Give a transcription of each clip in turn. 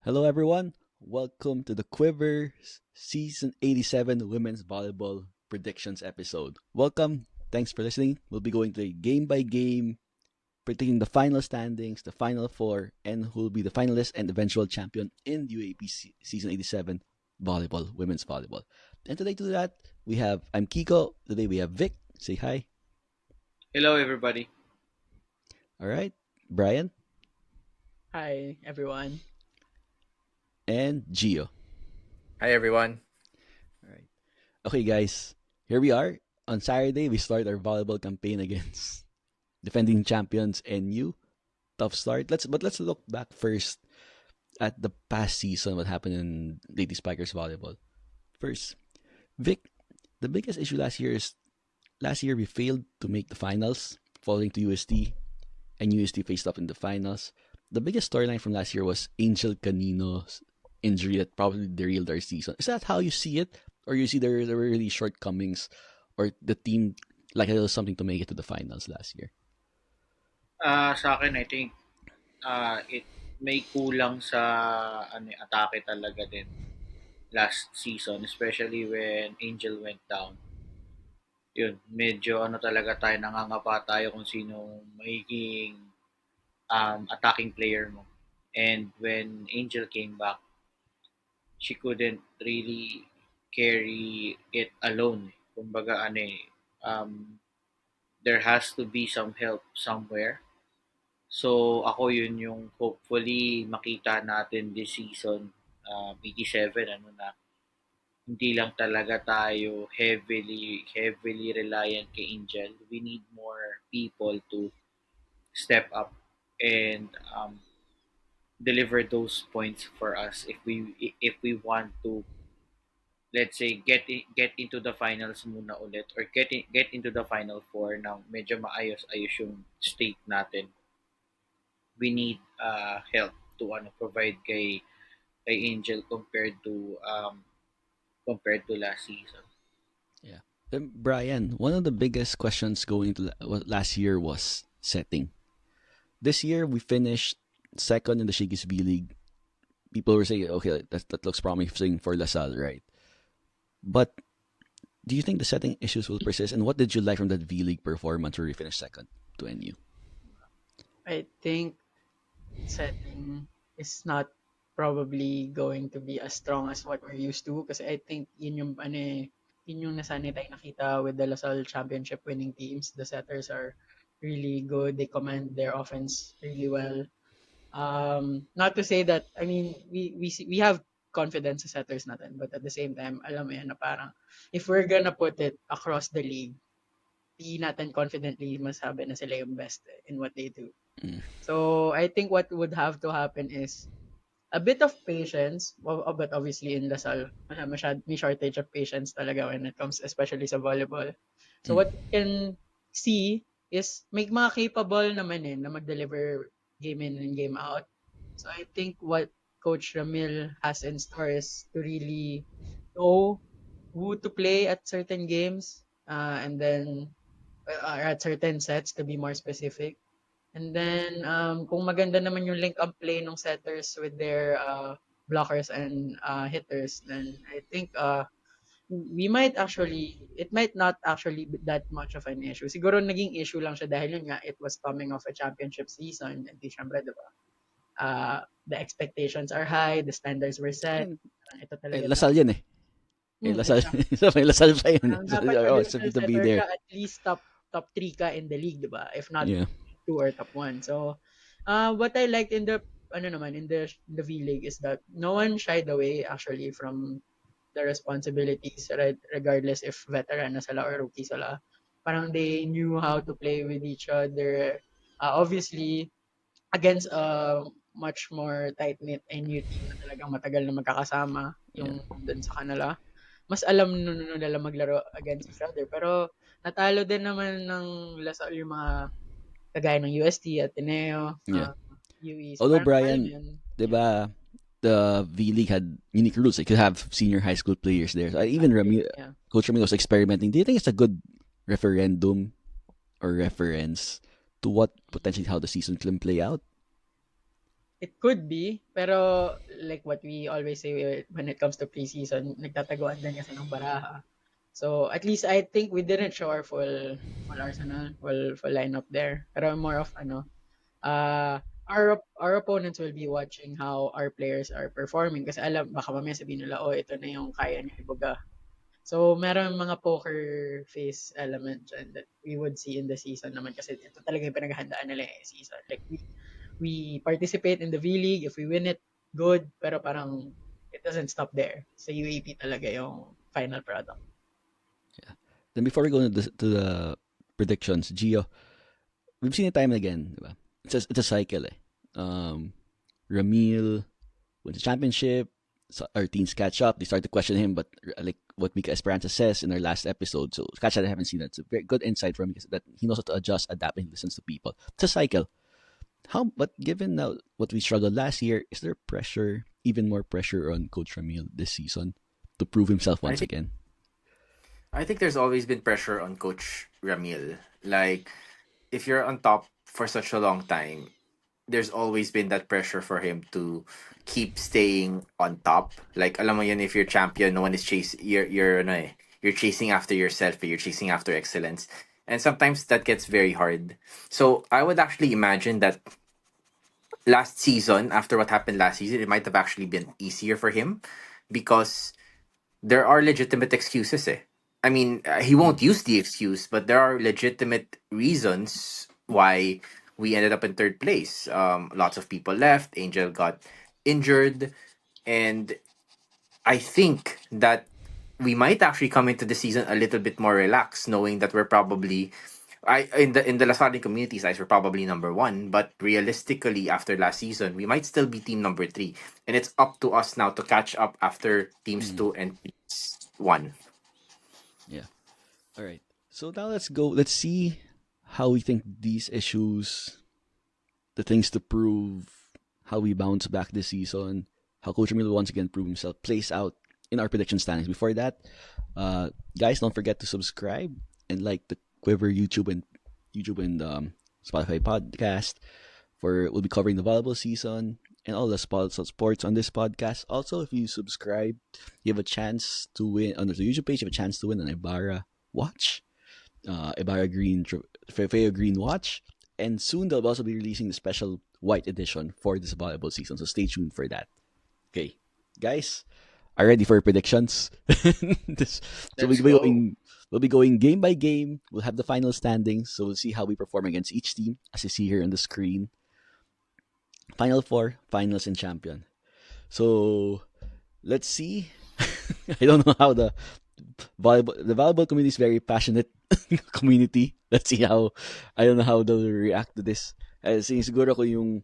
Hello, everyone. Welcome to the Quiver Season 87 Women's Volleyball Predictions episode. Welcome. Thanks for listening. We'll be going to game by game, predicting the final standings, the final four, and who will be the finalist and eventual champion in UAP Season 87 Volleyball, Women's Volleyball. And today to do that, I'm Kiko. Today we have Vic. Say hi. Hello, everybody. All right. Brian Hi, everyone. and Gio. Hi everyone. All right. Okay, guys. Here we are. On Saturday, we start our volleyball campaign against defending champions NU. Tough start. Let's look back first at the past season. What happened in Lady Spikers volleyball? First, Vic. The biggest issue last year we failed to make the finals, falling to UST, and UST faced up in the finals. The biggest storyline from last year was Angel Canino's injury that probably derailed our season. Is that how you see it, or you see there were really shortcomings, or the team like a little something to make it to the finals last year? Sa akin, I think it may kulang sa atake talaga din last season, especially when Angel went down. Yun, medyo talaga tayo, nangangapa tayo kung sino magiging attacking player mo. And when Angel came back, she couldn't really carry it alone. Kumbaga, there has to be some help somewhere. So ako yun yung hopefully makita natin this season, 87, na hindi lang talaga tayo heavily reliant kay Angel. We need more people to step up and deliver those points for us if we want to, let's say, get into the finals muna ulit, or get into the final four na medyo maayos-ayos yung state natin. We need help to provide kay Angel compared to last season. Yeah. Then Brian, one of the biggest questions going into last year was setting. This year we finished second in the Shigis V League. People were saying, okay, that looks promising for LaSalle, right? But do you think the setting issues will persist? And what did you like from that V League performance where we finished second to NU? I think setting is not probably going to be as strong as what we're used to kasi I think yun yung nasanay tayo nakita with the LaSalle Championship winning teams. The setters are really good. They command their offense really well. Not to say that, I mean, we have confidence sa setters natin, but at the same time, alam mo yan na parang if we're gonna put it across the league, di natin confidently masabi na sila yung best in what they do. Mm. So I think what would have to happen is a bit of patience, but obviously in Lasal, may shortage of patience talaga when it comes especially sa volleyball. So Mm. what you can see is may mga capable naman na mag-deliver game in and game out. So I think what Coach Ramil has in store is to really know who to play at certain games, and then or at certain sets to be more specific. And then kung maganda naman yung link up play ng setters with their blockers and hitters, then I think we might actually, it might not actually be that much of an issue. Siguro naging issue lang siya dahil yun nga, it was coming off a championship season, and di syempre, diba? The expectations are high, the standards were set. And, Ito eh, talaga Lasal yan eh. Lasal. exactly. May Lasal pa yun eh. So, Dapat oh, as it's a to be setter there. ka, at least top 3 ka in the league, diba? If not Yeah. 2 or top 1. So, what I liked in the in the V League is that no one shied away actually from the responsibilities, right? Regardless if veteran na sila or rookie sila. Parang they knew how to play with each other. Obviously, against a much more tight-knit NU team na talagang matagal na magkakasama Yeah. yung dun sa kanila. Mas alam nila maglaro against each other. Pero natalo din naman ng Lasal yung mga kagaya ng UST, Ateneo, Yeah. UE. So Although parang alam Brian, yun. Yeah. diba, the V League had unique rules. It could have senior high school players there. So even Yeah. Coach Ramil was experimenting. Do you think it's a good referendum or reference to what potentially how the season can play out? It could be, pero like what we always say when it comes to preseason, nagtataguan din kasi ng baraha. So at least I think we didn't show our full arsenal, full lineup there. Pero more of our opponents will be watching how our players are performing kasi alam baka mamaya sabihin nila, oh, ito na yung kaya ni Iboga. So meron mga poker face element dyan that we would see in the season naman kasi ito talaga yung pinaghahandaan nila season. Like we participate in the V-League, if we win it, good, pero parang it doesn't stop there. Sa UAP talaga yung final product. Then before we go to the predictions, Gio, we've seen it time and again, diba? It's a cycle eh. Ramil wins the championship, so our teams catch up, they start to question him, but like what Mika Esperanza says in our last episode, so catch that I haven't seen that. It's a very good insight from him that he knows how to adjust, adapt, and listens to people. It's a cycle. But given now what we struggled last year, is there pressure, even more pressure on Coach Ramil this season to prove himself once again? I think there's always been pressure on Coach Ramil. Like, if you're on top for such a long time, there's always been that pressure for him to keep staying on top. Like, alam mo yun, if you're champion, no one is chasing. You're ano eh, you're chasing after yourself. You're chasing after excellence, and sometimes that gets very hard. So I would actually imagine that last season, after what happened last season, it might have actually been easier for him because there are legitimate excuses. Eh. I mean, he won't use the excuse, but there are legitimate reasons why we ended up in third place. Lots of people left. Angel got injured, and I think that we might actually come into the season a little bit more relaxed, knowing that we're probably I in the Lasardi community size we're probably number one, but realistically after last season we might still be team number three, and it's up to us now to catch up after teams two and teams one. Yeah. All right. So now let's go. Let's see how we think these issues, the things to prove, how we bounce back this season, how Coach Ramil once again prove himself, plays out in our prediction standings. Before that, guys, don't forget to subscribe and like the Quiver YouTube and Spotify podcast. We'll be covering the volleyball season and all the sports on this podcast. Also, if you subscribe, you have a chance to win on the YouTube page. You have a chance to win an Ibarra watch, Ibarra Green Feo Green watch, and soon they'll also be releasing the special white edition for this volleyball season. So stay tuned for that. Okay, guys, are you ready for predictions? Let's go. We'll be going game by game. We'll have the final standings, so we'll see how we perform against each team, as you see here on the screen. Final four, finals, and champion. So let's see. I don't know how the volleyball community is very passionate community. Let's see how I don't know how they'll react to this. Siguro ko yung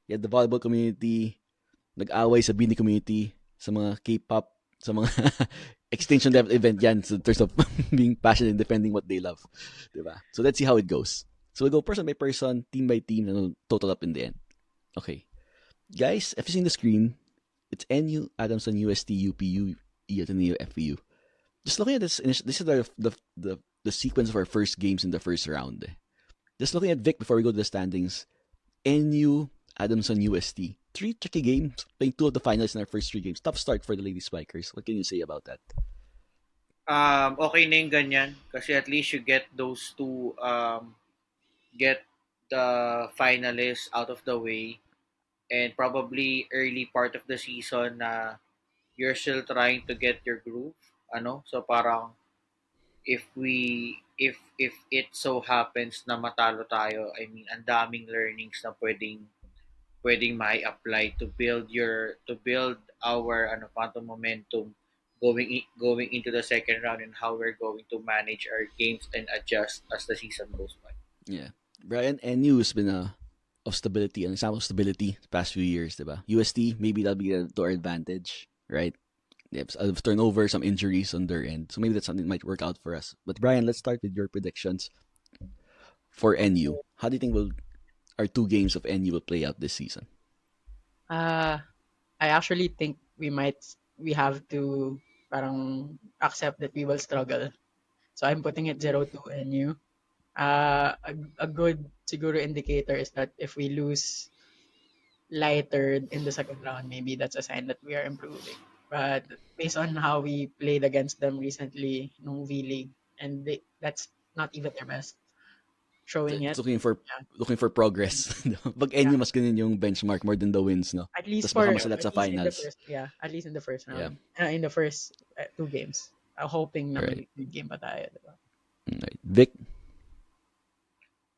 the volleyball community nag-away sa Bini community sa mga K-pop, sa mga extinction level event yan so in terms of being passionate and defending what they love. Diba? So let's see how it goes. So we'll go person by person, team by team, and we'll total up in the end. Okay. Guys, if you see the screen, it's NU, Adamson, UST, UPU, Ateneo, FPU. Just looking at this is the sequence of our first games in the first round. Just looking at Vic before we go to the standings, NU, Adamson, UST. 3 tricky games, playing 2 of the finals in our first 3 games. Tough start for the Lady Spikers. What can you say about that? Okay na yung ganyan kasi at least you get those two get the finalists out of the way, and probably early part of the season na you're still trying to get your groove, so parang if it so happens na matalo tayo, I mean ang daming learnings na pwedeng may apply to build our momentum going into the second round, and how we're going to manage our games and adjust as the season goes by. Yeah. Brian, NU has been of stability, an example of stability the past few years, diba? UST, maybe that'll be to our advantage, right? They have turnover, some injuries on their end. So maybe that's something that might work out for us. But Brian, let's start with your predictions for NU. How do you think our 2 games of NU will play out this season? I actually think we have to parang accept that we will struggle. So I'm putting it 0-2 NU. A good siguro indicator is that if we lose lighter in the second round, maybe that's a sign that we are improving. But based on how we played against them recently, nung V-League, and that's not even their best showing It's yet. Yeah, looking for progress. Pag yeah. NU mas ganun yung benchmark more than the wins, no? At least Tapos baka for masalat at sa least in the finals. first, yeah, at least in the first Yeah. round, in the first two games. Hoping na Alright. may game pa tayo, diba? Alright. Vic?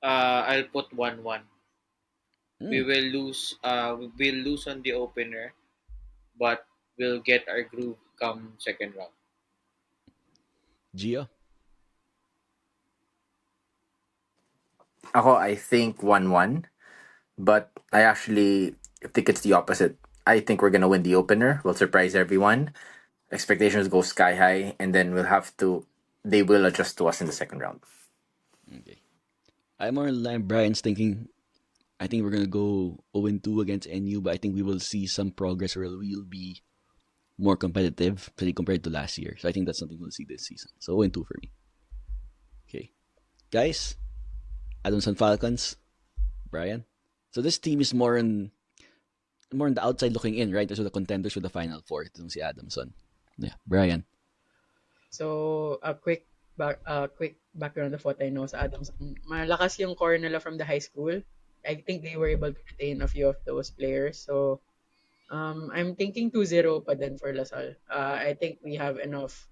I'll put 1-1. We Mm. will lose. We'll lose on the opener, but we'll get our groove come second round. Gio? Ako, I think 1-1. But I actually think it's the opposite. I think we're gonna win the opener. We'll surprise everyone. Expectations go sky high, and then we'll have to. They will adjust to us in the second round. Okay. I'm more in line Brian's thinking. I think we're gonna go 0-2 against NU, but I think we will see some progress or we'll be more competitive compared to last year. So I think that's something we'll see this season. So 0-2 for me. Okay. Guys, Adamson Falcons, Brian. So this team is more on the outside looking in, right? So the contenders for the Final Four. Itong si Adamson. Yeah, Brian. So a quick background of what I know sa Adams. Malakas yung core nila from the high school. I think they were able to retain a few of those players. So I'm thinking 2-0 pa din for Lasal. I think we have enough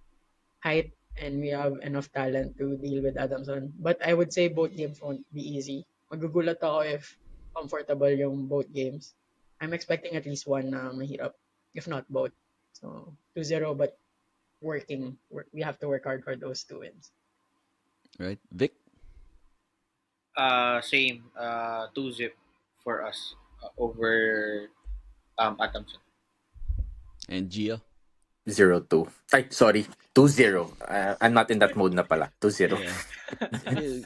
height and we have enough talent to deal with Adamson. But I would say both games won't be easy. Magugulat ako if comfortable yung both games. I'm expecting at least one na mahirap, if not both. So 2-0 but we have to work hard for those two wins. Right? Vic? Same. 2-0 for us over Adamson. And Gio? 0-2. Ay, sorry. 2-0. I'm not in that mode na pala. 2-0. Yeah.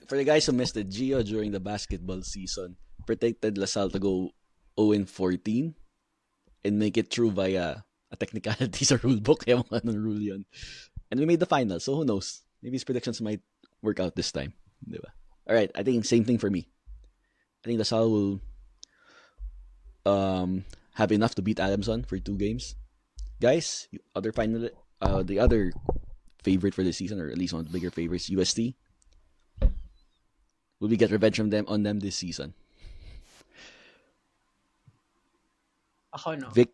For the guys who missed it, Gio during the basketball season predicted LaSalle to go 0-14 and make it through via a technicality sa rulebook. Ewan ko anong rule yun. And we made the final, so who knows? Maybe his predictions might work out this time. Diba? Alright, I think same thing for me. I think LaSalle will have enough to beat Adamson for 2 games. Guys, the other favorite for the season, or at least one of the bigger favorites, UST. Will we get revenge on them this season? Ako no. Vic?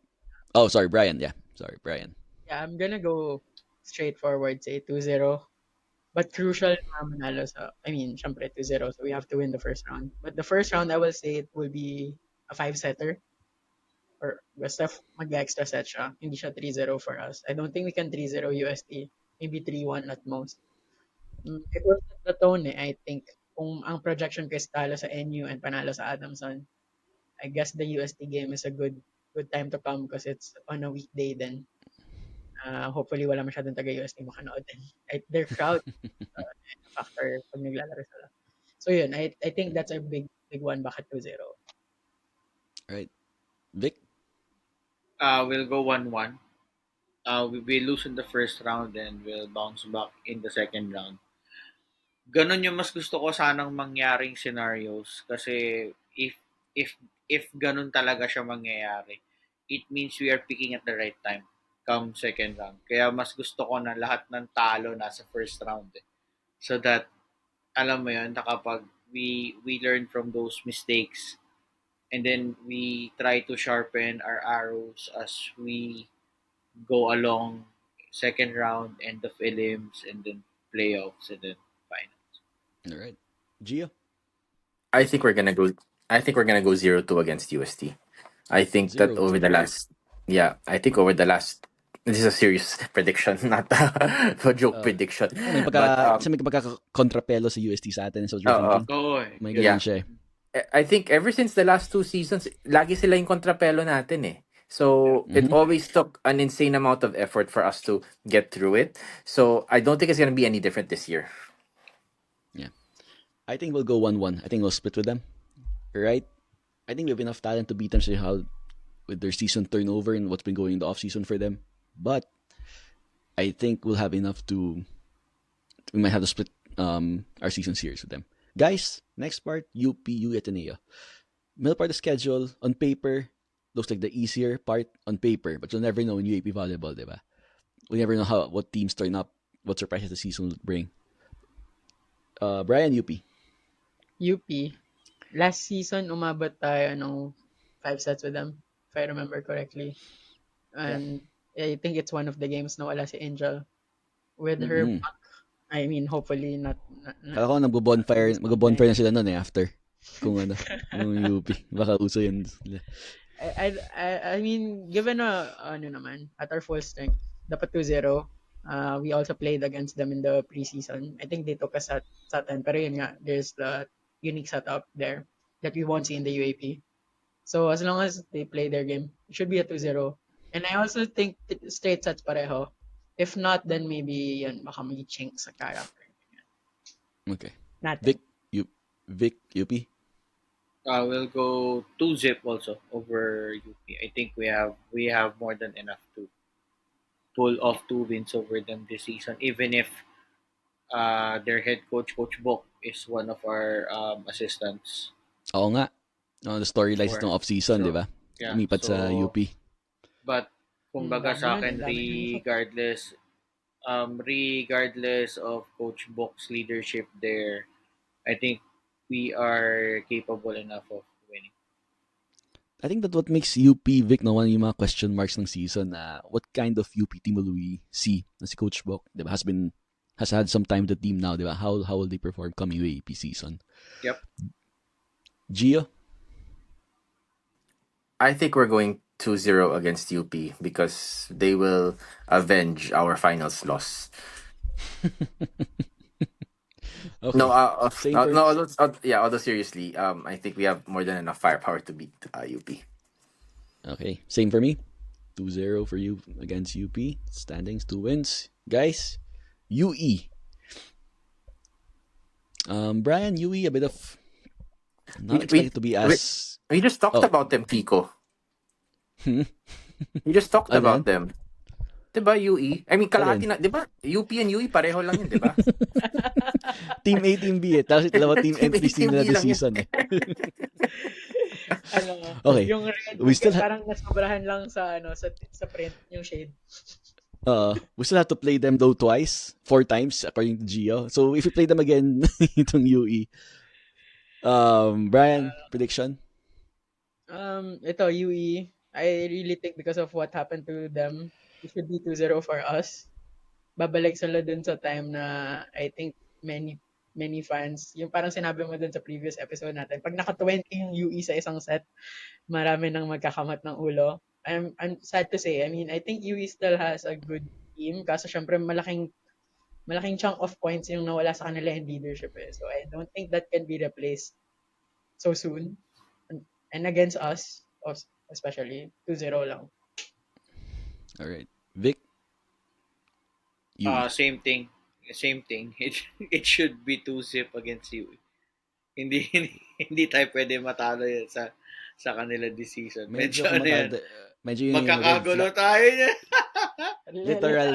Oh, sorry, Brian. Yeah, sorry, Brian. Yeah, I'm gonna go straightforward, say 2-0. But crucial na manalo syempre 2-0, so we have to win the first round. But the first round, I will say it will be a 5-setter. Or basta mag-extra set siya. Hindi siya 3-0 for us. I don't think we can 3-0 UST. Maybe 3-1 at most. It was the tone I think. Kung ang projection ko is talo sa NU and panalo sa Adamson, I guess the UST game is a good time to come because it's on a weekday then. Hopefully wala masyadong taga-UST makanood. Their crowd factor pag naglalaro sila. So yun, I think that's a big one. Bakit 2-0? Right. Vic? We'll go 1-1. We will lose in the first round and we'll bounce back in the second round. Ganon yung mas gusto ko sanang mangyaring scenarios kasi if ganon talaga siya mangyayari, it means we are picking at the right time come second round. Kaya mas gusto ko na lahat ng talo nasa first round so that alam mo yun, na kapag we learn from those mistakes and then we try to sharpen our arrows as we go along second round and the films and then playoffs and then finals. All right. Gio? I think we're gonna go. I think we're gonna go 0-2 against UST. I think that 0-2. over the last. Yeah, I think over the last. This is a serious prediction, not a joke prediction. Kasi may pagka-kontrapelo sa UST sa atin. So you're thinking, may ganun siya. I think ever since the last 2 seasons, lagi sila yung kontrapelo natin eh. So it always took an insane amount of effort for us to get through it. So I don't think it's gonna be any different this year. Yeah. I think we'll go 1-1. I think we'll split with them. Right? I think we have enough talent to beat them with their season turnover and what's been going in the off-season for them. But I think we'll have enough we might have to split our season series with them. Guys, next part, UP, Ateneo. Middle part of the schedule, on paper, looks like the easier part on paper, but you'll never know in UAP volleyball, diba? We never know what teams turn up, what surprises the season will bring. Brian, UP. UP. Last season, umabot tayo ng 5 sets with them, if I remember correctly. Yeah. And I think it's one of the games na wala si Angel. With her Mm. back, I mean, hopefully not Kala ko mag-bonfire na sila noon after. Kung ano, yung UP. Baka uso yun. I mean, given ano naman, at our full strength, dapat 2-0. We also played against them in the preseason. I think they took us sa 10. Pero yun nga, there's the unique setup there that we won't see in the UAP. So as long as they play their game, it should be a 2-0. And I also think straight sets pareho. If not, then maybe yun, baka may chink sa character. Okay. Natin. Vic, UP. We'll go 2-0 also over UP. I think we have more than enough to pull off 2 wins over them this season, even if their head coach, Coach Bok, is one of our assistants. Oo nga. The storylines Sure. itong off-season, So, di ba? Yeah. Lumipat sa UP. But kumbaga Dami sa nun, akin, dami regardless of Coach Bok's leadership there, I think we are capable enough of winning. I think that what makes UP, Vic, na one yung mga question marks ng season, what kind of UP team will we see na si Coach Bok, di ba, has had some time with the team now, di ba? How will they perform coming UAP season? Yep. Gio? I think we're going 2-0 against UP because they will avenge our finals loss. Okay. No, Same for- although seriously, I think we have more than enough firepower to beat UP. Okay. Same for me. 2-0 for you against UP. Standings, 2 wins. Guys, UE. Brian, UE, a bit of not expected to be as... We just talked Oh. about them, Kiko. Hmm? We just talked Ano about yan? them. Diba, UE? I mean, kalahati na, diba? UP and UE, pareho lang yun, diba? Team A, Team B eh. Tapos dalawa team Team A, entries Team nila B this lang yun. season eh. Ano, Okay. yung red, We still parang nasobrahan lang sa sa print yung shade. We still have to play them though twice, 4 times according to Gio. So if we play them again itong UE. Brian, prediction? Ito, UE, I really think because of what happened to them, it should be 2-0 for us. Babalik sila dun sa time na I think many fans, yung parang sinabi mo dun sa previous episode natin, pag naka-20 yung UE sa isang set, marami nang magkakamat ng ulo. I'm sad to say, I mean, I think UE still has a good team, kaso syempre malaking chunk of points yung nawala sa kanila in leadership eh. So I don't think that can be replaced so soon. And against us, especially, 2-0 lang. Alright. Vic? UE. Same thing. It should be 2-0 against you. Hindi tayo pwede matalo yan sa kanila this season. Medyo ano yan. Medyo yun yung Magkakagulo tayo niya. literal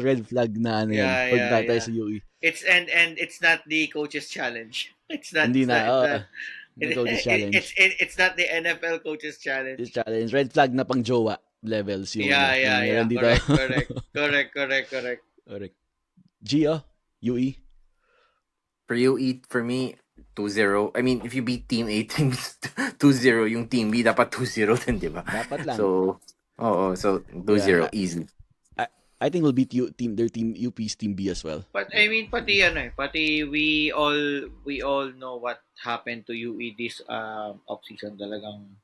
red flag na ano yan. Yeah, Pag yeah, tayo yeah. sa UE. It's it's not the coach's challenge. It's not. Hindi it's na. not- The coach's challenge. It's not the NFL coach's challenge. This challenge. Red flag na pang jowa levels yung Yeah. meron dito. Correct. Correct. Gio? UE? For UE, for me, 2-0. I mean, if you beat Team A, teams 2-0, yung Team B, dapat 2-0 din, di ba? Dapat lang. So, so 2-0, easy. I think we'll beat their team UP's team B as well. But I mean, pati we all know what happened to UE this off season. Talagang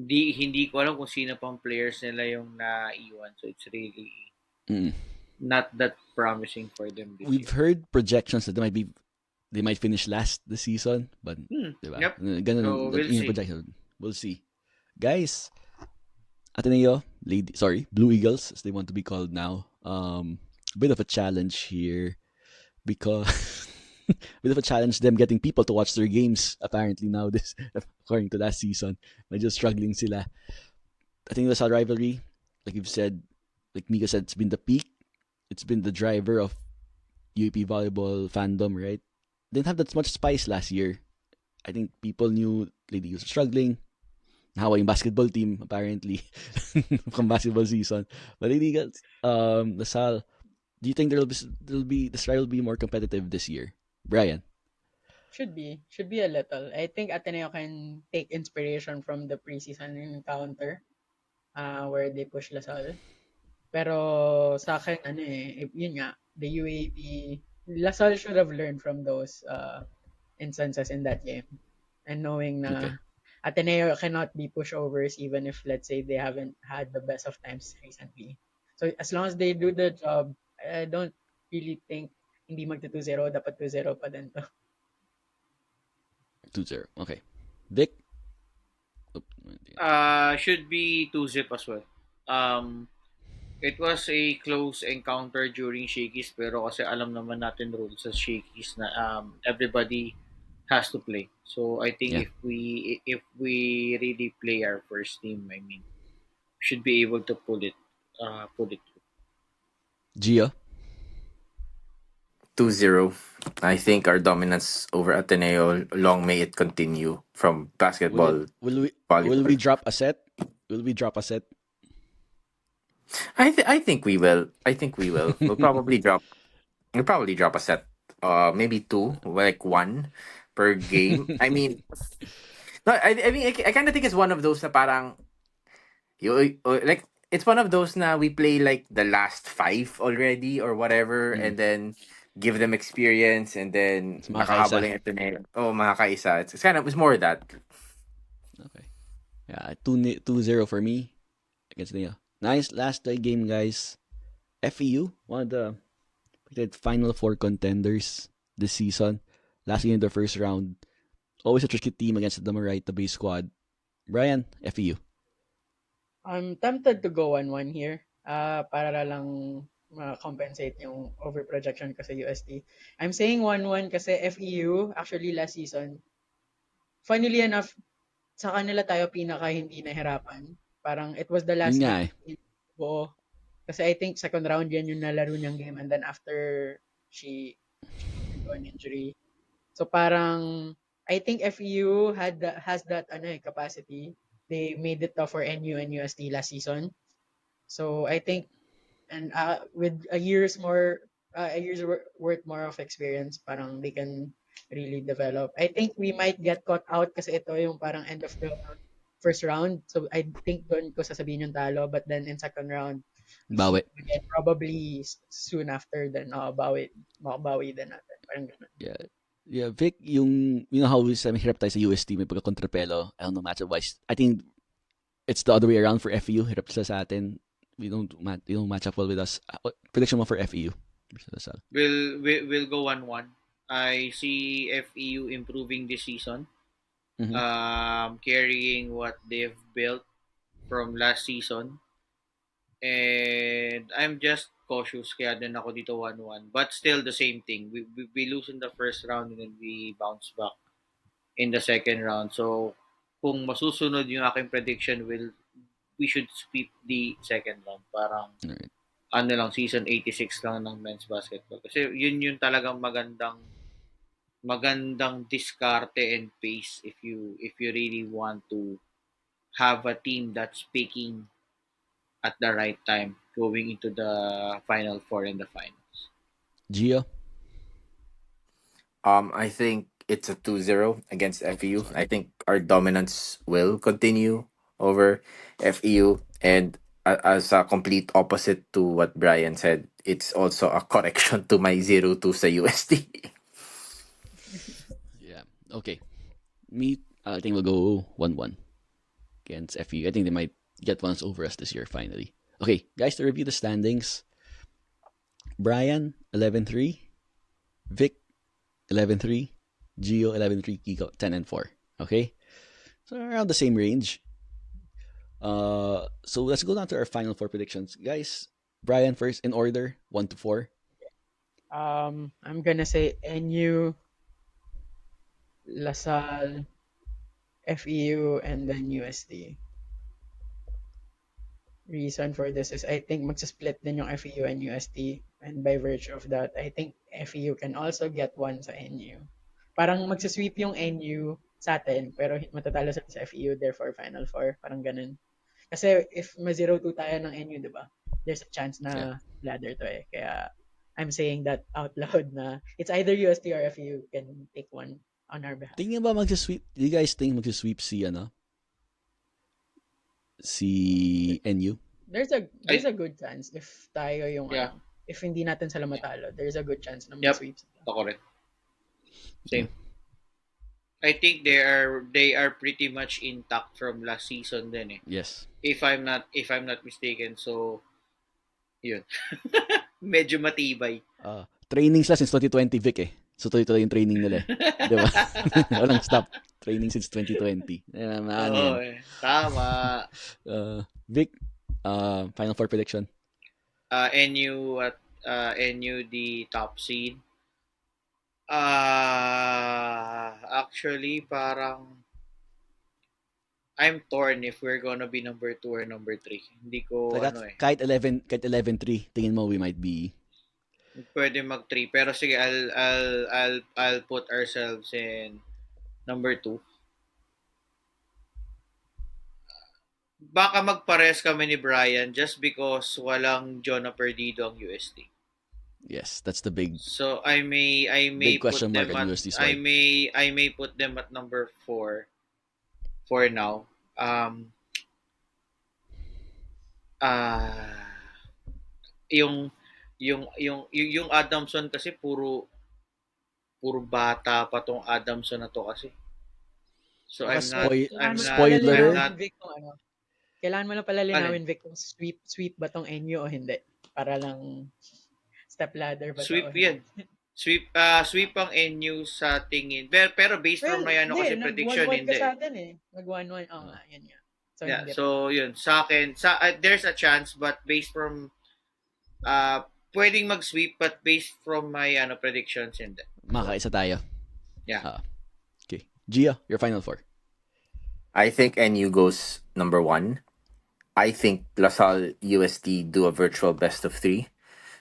hindi ko alam kung sino pang players nila yung naiwan. So it's really not that promising for them this We've year. heard projections that they might finish last this season, but diba? Yep. Ganun, So, we'll yun yung see. projection. We'll see. Guys, Ateneo, Blue Eagles, as they want to be called now. A bit of a challenge here because bit of a challenge them getting people to watch their games apparently now this according to last season. Medyo struggling sila. I think the LaSalle rivalry, like you've said, like Mika said, it's been the peak. It's been the driver of UP volleyball fandom, right? Didn't have that much spice last year. I think people knew Lady Eagles were struggling. Nahawa yung basketball team, apparently, from basketball season. But hindi ka, Lasal, do you think the style will be more competitive this year? Brian? Should be a little. I think Ateneo can take inspiration from the preseason encounter where they push Lasal. Pero sa akin, yun nga, the UAP, Lasal should have learned from those instances in that game. And knowing Okay. na Ateneo cannot be pushovers even if, let's say, they haven't had the best of times recently. So as long as they do the job, I don't really think hindi magta 2-0, dapat 2-0 pa din to. 2-0. Okay. Vic? Oop, Should be 2-zip as well. Um, it was a close encounter during Shakey's pero kasi alam naman natin rules sa Shakey's na everybody has to play. So I think Yeah. if we really play our first team, I mean, we should be able to pull it through. Gio? 2-0. I think our dominance over Ateneo, long may it continue from Will it basketball, will we volleyball. drop a set? Will we drop a set? I think we will. I think we will. We'll probably drop a set. Maybe two, like one per game. I mean, no, I mean, I kind of think it's one of those na parang like it's one of those na we play like the last five already or whatever, Mm. and then give them experience, and then It's nakahabol makakaisa. yung Ateneo. Oh, makakaisa. It's more of that. Okay. Yeah, 2-0 for me against Neo. Nice last game, guys. FEU, one of the Final Four contenders this season. Last game in the first round. Always a tricky team against the Marita base squad. Brian, FEU. I'm tempted to go 1-1 here. Para lang compensate yung overprojection ko sa UST. I'm saying 1-1 kasi FEU, actually last season, funnily enough, sa kanila tayo pinaka hindi nahirapan. Parang it was the Yun last nga game eh. buo. Kasi I think second round yan yung nalaro niyang game and then after she got into an injury. So parang I think FEU has that capacity. They made it tough for NU and UST last season. So I think and with a year's worth more of experience, parang they can really develop. I think we might get caught out kasi ito yung parang end of the first round. So I think doon ko sasabihin yung talo, but then in second round, we see Bawi. them again probably soon after, then makabawi din natin. Parang ganun. Yeah. Yeah, Vic, you know how sa hirap tayo sa UST, may pagka-kontrapelo. I don't know, matchup-wise. I think it's the other way around for FEU. Hirap sila sa atin. They don't match up well with us. Prediction mo for FEU? We'll go 1-1. I see FEU improving this season. Mhm. Carrying what they've built from last season. And I'm just cautious kaya din ako dito 1-1. But still the same thing. We lose in the first round and then we bounce back in the second round. So kung masusunod yung aking prediction, we should sweep the second round. Parang Alright. ano lang, season 86 lang ng men's basketball. Kasi yun yung talagang magandang diskarte and pace if you really want to have a team that's peaking at the right time going into the final four and the finals. Gio? I think it's a 2-0 against FEU. I think our dominance will continue over FEU, and as a complete opposite to what Brian said, it's also a correction to my 0-2 sa USD. Yeah. Okay. Me, I think we'll go 1-1 against FEU. I think they might get ones over us this year finally. Okay, guys, to review the standings. Brian, 11-3. Vic, 11-3. Gio, 11-3. Kiko, 10-4. Okay? So around the same range. So let's go down to our final four predictions. Guys, Brian first in order, 1-4. I'm gonna say NU, LaSalle, FEU, and then USD. Reason for this is I think magsa-split din yung FEU and USD, and by virtue of that, I think FEU can also get one sa NU. Parang magsasweep yung NU, sa atin, pero matatalo sila sa FEU, therefore Final Four. Parang ganun. Kasi if ma-0-2 tayo ng NU, di ba? There's a chance Yeah. na ladder to eh. Kaya I'm saying that out loud na it's either UST or FEU can take one on our behalf. Tingin ba magsisweep? Do you guys think magsisweep si NU? There's a good chance if tayo yung Yeah. if hindi natin sila matalo, there's a good chance na Yep. mag-sweep sila. Ako rin. Same. I think they are pretty much intact from last season din eh. Yes. If I'm not mistaken. So yun. Medyo matibay. Training sila since 2020, Vic eh. So tuloy-tuloy yung training nila eh. Di ba? Walang stop. Training since 2020. Oo, eh. Tama. Vic, Final Four prediction. NU the top seed. Actually parang I'm torn if we're gonna be number 2 or number 3. Hindi ko Kahit 11-3, tingin mo we might be pwede mag 3 pero sige I'll put ourselves in number 2. Baka magpares kami ni Brian just because walang Jonah Perdido ang UST. Yes, that's the big So I may big put question mark them on at UST I side. may put them at number 4 for now. Yung Adamson kasi puro bata pa tong Adamson na to kasi. So I'm Spoiler. not Vic, kailangan mo lang pala linawin, Vic, kung sweep ba tong NU o hindi. Para lang step ladder ba sweep to? yan. Sweep ang NU sa tingin. Pero based from my kasi prediction hindi. Sa atin eh. Nag 1-1. Yan nga. So, yeah, so yun sa akin there's a chance but based from pwedeng mag-sweep but based from my predictions hindi. Makaisa tayo. Yeah. Okay. Gia, your Final Four. I think NU goes number 1. I think LaSalle UST do a virtual best of 3.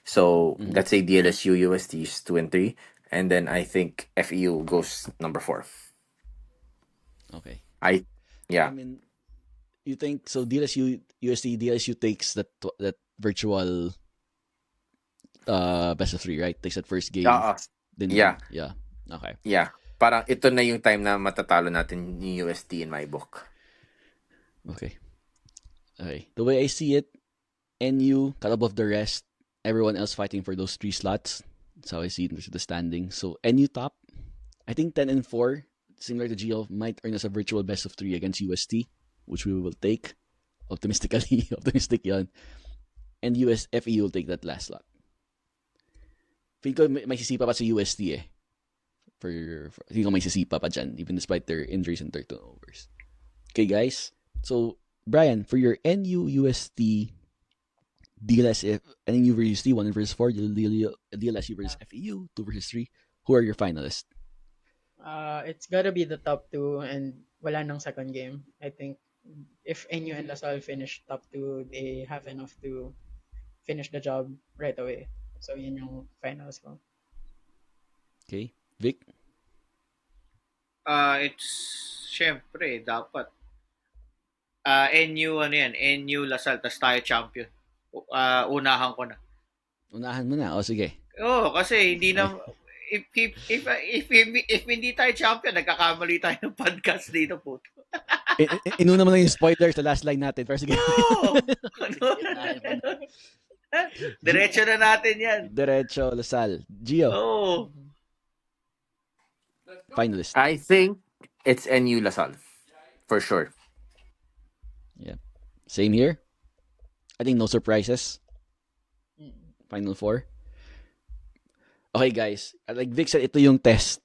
So let's say DLSU UST is 2 and 3. And then I think FEU goes number 4. Okay. I mean, you think so? DLSU takes that virtual best of 3, right? Takes that first game. Then yeah. Okay. Yeah. Parang ito na yung time na matatalo natin yung UST in my book. Okay. The way I see it, NU cut above the rest. Everyone else fighting for those 3 slots. That's how I see it in the standing. So NU top. I think 10-4, similar to Gio, might earn us a virtual best of 3 against UST, which we will take. Optimistic yan. And FEU will take that last slot. Feel ko may sisipa pa sa UST eh. Feel ko may sisipa pa dyan, even despite their injuries and their turnovers. Okay, guys. So, Brian, for your NU UST NU versus UST 1 versus 4, DLSU versus FEU 2 versus 3, who are your finalists? It's gotta be the top 2 and wala nang second game. I think if NU and LaSalle finish top 2, they have enough to finish the job right away. So yun yung finals ko. Okay. Vic? It's syempre dapat NU NU LaSalle tas tayo champion. Unahan ko na. Unahan mo na. O sige. Kasi hindi na if hindi tayo champion, nagkakamali tayo ng podcast dito po. Inuna mo na yung spoiler sa last line natin. Pero sige. Diretso na natin yan. Diretso, LaSalle. Gio. Finalist. I think it's NU LaSalle. For sure. Yeah. Same here. I think no surprises. Final 4. Okay, guys. Like Vic said, ito yung test.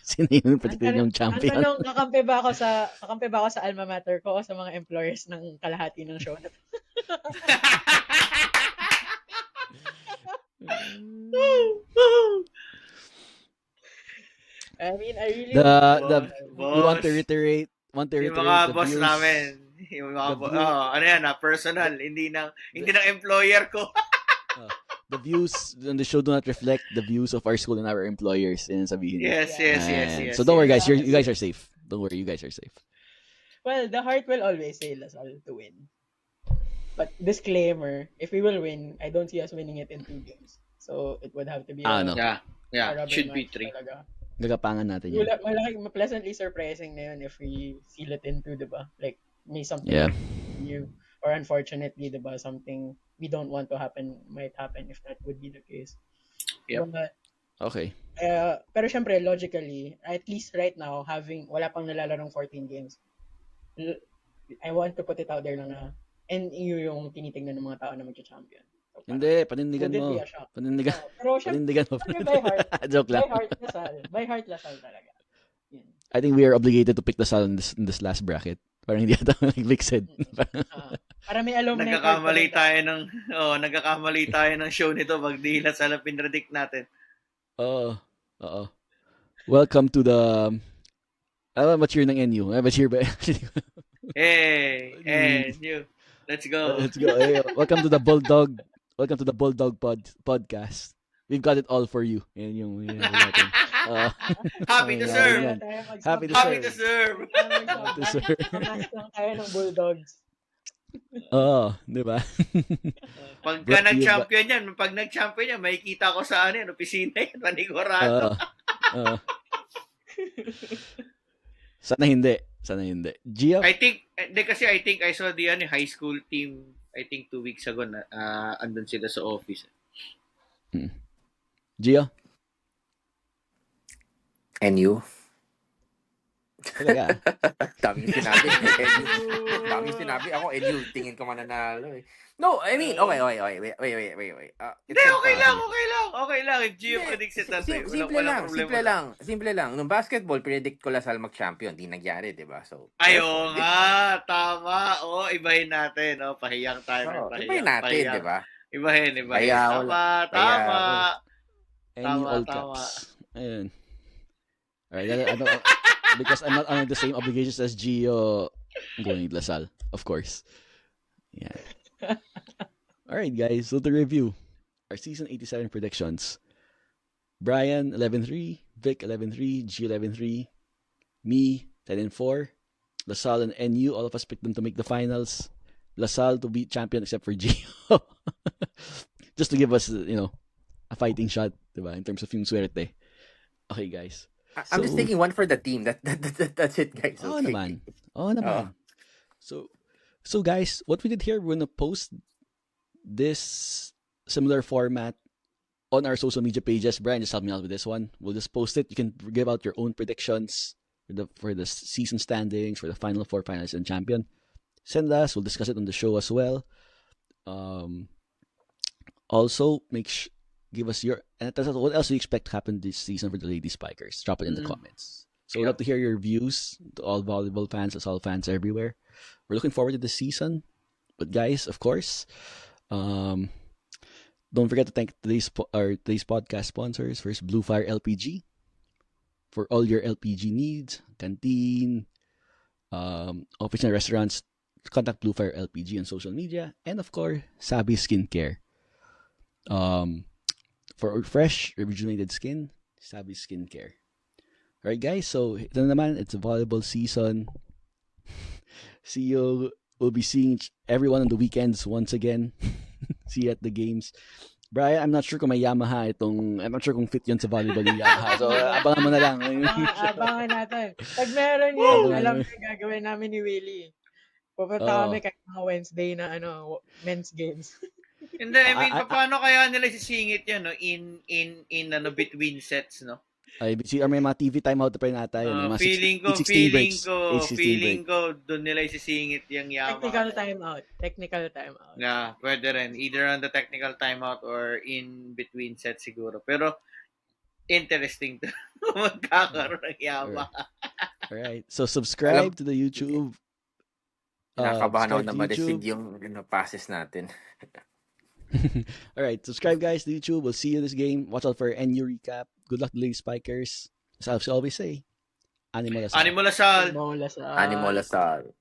Sino yung particular yung champion? Kakampi ba ako sa alma mater ko o sa mga employers ng kalahati ng show na to? I mean, I really we want to reiterate yung mga boss namin. Yung mga personal, hindi ng employer ko. the views on the show do not reflect the views of our school and our employers. Yan ang sabihin. Yes. So don't worry, guys. yes. You guys are safe. Don't worry, you guys are safe. Well, the heart will always say Lasal to win. But disclaimer, if we will win, I don't see us winning it in 2 games. So it would have to be No. Yeah. rubber Should be match 3. talaga. Gagapangan natin yun. Pleasantly surprising na yun if we seal it into, diba? Like, may something Yeah. new. Or unfortunately, diba, something we don't want to happen might happen if that would be the case. Yep. But, Okay. pero syempre, logically, at least right now, wala pang nalalarong 14 games, I want to put it out there lang na NEU yung tinitingnan ng mga tao na magcha-champion. So, Hindi, panindigan wouldn't mo. be a shock. Panindigan. Pero syempre, Panindigan mo. by heart, Joke lang. by heart Lasal talaga. Yun. I think we are obligated to pick the Lasal in this last bracket. Parang hindi ata like Vic said. Para may alumni Nagkakamali tayo ng show nito pag di Lasal ang pinredict natin. Oo. Welcome to the what's year ng NU? What's year ba? Hey, NU. Let's go. Let's go. Hey, welcome to the Bulldog podcast. We've got it all for you. Yan yung natin. Happy to serve. Happy to serve. Max lang tayo ng Bulldogs. Di ba? Pagka nag-champion yan, makikita ko sa opisina yan, panigurado. Sana hindi. Gio? I think I saw the high school team, I think 2 weeks ago na andun sila sa office. Gio? NU. Talaga. Daming sinabi. Ako, NU, tingin ko mananalo eh. No, I mean, okay. Wait. Hindi, okay lang. If Gio predicts it that way, Simple lang. Nung basketball, predict ko Lasal mag-champion. Di nagyari, di ba? So, ayo nga, tama. Ibahin natin. Pahiyang tayo. Ibahin natin, di ba? Ibahin. Tama. Any all caps. Ayun. Alright, because I'm not under the same obligations as Gio, I'm going with Lasal, of course. Yeah. Alright, guys, so to review our season 87 predictions. Brian 11-3, Vic 11-3, Gio 11-3, me 10-4, Lasal and NU, all of us picked them to make the finals. Lasal to be champion except for Gio. Just to give us, a fighting shot, diba, in terms of yung swerte. Okay, guys. I'm just taking one for the team. That's it, guys. Oo Okay. naman. So guys, what we did here, we're gonna post this similar format on our social media pages. Brian, just help me out with this one. We'll just post it. You can give out your own predictions for the season standings, for the Final Four, finalists, and champion. Send us. We'll discuss it on the show as well. Also, give us your, and tell us what else do you expect to happen this season for the Lady Spikers. Drop it in the comments. So we'd love to hear your views to all volleyball fans, as all fans everywhere. We're looking forward to this season. But guys, of course, don't forget to thank today's podcast sponsors. First, Blue Fire LPG for all your LPG needs, canteen, office and restaurants. Contact Blue Fire LPG on social media, and of course, Sabi Skincare. For fresh, rejuvenated skin, Sabi Skincare. Alright guys, so ito na naman, it's a volleyball season. We'll be seeing everyone on the weekends once again. See you at the games. Brian, I'm not sure kung may Yamaha I'm not sure kung fit yun sa volleyball yung Yamaha. So, abangan mo na lang. Abangan natin. Pag meron yun, alam ko gagawin namin ni Willie. Pupunta kami kahit mga Wednesday na men's games. Hindi, I mean, paano kaya nila isisingit yan, no? In between sets, no? Ay, may mga TV timeout pa rin ata yun. Feeling ko, doon nila isisingit yung Yamaha. Technical timeout. Yeah, pwede rin. Either on the technical timeout or in between sets siguro. Pero, interesting to magkakaroon ng Yamaha. Alright, so subscribe to the YouTube. Nakakabahan ako na ma-receive yung passes natin. Alright, subscribe guys to YouTube. We'll see you this game. Watch out for NU recap. Good luck to Lady Spikers. As I always say, Animo Lasal. Animo Lasal. Animo Lasal. Animo Lasal.